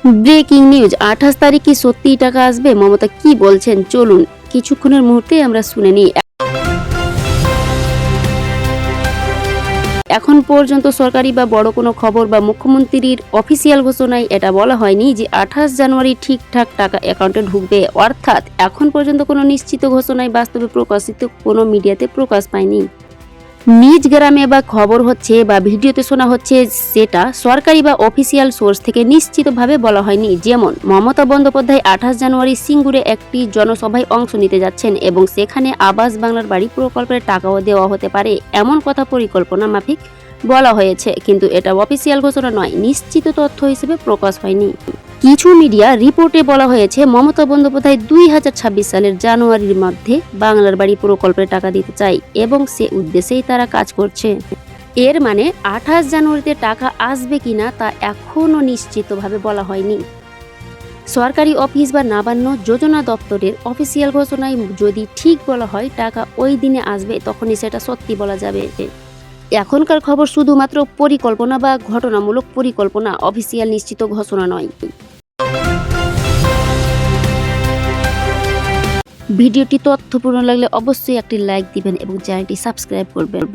Breaking news, 28 তারিখ কি সত্যিই টাকা আসবে? মমতা কি বলছেন চলুন কিছুক্ষণের মুহূর্তে আমরা শুনে নিই। এখন পর্যন্ত সরকারি বা বড় কোনো খবর বা মুখ্যমন্ত্রীর অফিসিয়াল ঘোষণায় এটা বলা হয়নি যে 28 জানুয়ারি ঠিকঠাক টাকা অ্যাকাউন্টে ঢুকবে। অর্থাৎ এখন পর্যন্ত কোনো নিশ্চিত ঘোষণায় বাস্তবে প্রকাশিত কোনো মিডিয়াতে প্রকাশ পায়নি। নিজ গ্রামে বা খবর হচ্ছে বা ভিডিওতে শোনা হচ্ছে, সেটা সরকারি বা অফিসিয়াল সোর্স থেকে নিশ্চিতভাবে বলা হয়নি। যেমন মমতা বন্দ্যোপাধ্যায় 28 জানুয়ারি সিঙ্গুরে একটি জনসভায় অংশ নিতে যাচ্ছেন এবং সেখানে আবাস বাংলার বাড়ি প্রকল্পের টাকাও দেওয়া হতে পারে, এমন কথা পরিকল্পনা মাফিক বলা হয়েছে, কিন্তু এটা অফিসিয়াল ঘোষণা নয়, নিশ্চিত তথ্য হিসেবে প্রকাশ হয়নি। কিছু মিডিয়া রিপোর্টে বলা হয়েছে মমতা বন্দ্যোপাধ্যায় 2026 সালের জানুয়ারির মধ্যে বাংলার বাড়ি প্রকল্পের টাকা দিতে চায় এবং সে উদ্দেশ্যেই তারা কাজ করছে। এর মানে 28 জানুয়ারিতে টাকা আসবে কিনা তা এখনও নিশ্চিতভাবে বলা হয়নি। সরকারি অফিস বা নবান্ন যোজনা দপ্তরের অফিসিয়াল ঘোষণায় যদি ঠিক বলা হয় টাকা ওই দিনে আসবে, তখনই সেটা সত্যি বলা যাবে। এখনকার খবর শুধুমাত্র পরিকল্পনা বা ঘটনামূলক পরিকল্পনা, অফিসিয়াল নিশ্চিত ঘোষণা নয়। ভিডিওটি তথ্যপূর্ণ লাগলে অবশ্যই একটি লাইক দিবেন এবং চ্যানেলটি সাবস্ক্রাইব করবেন।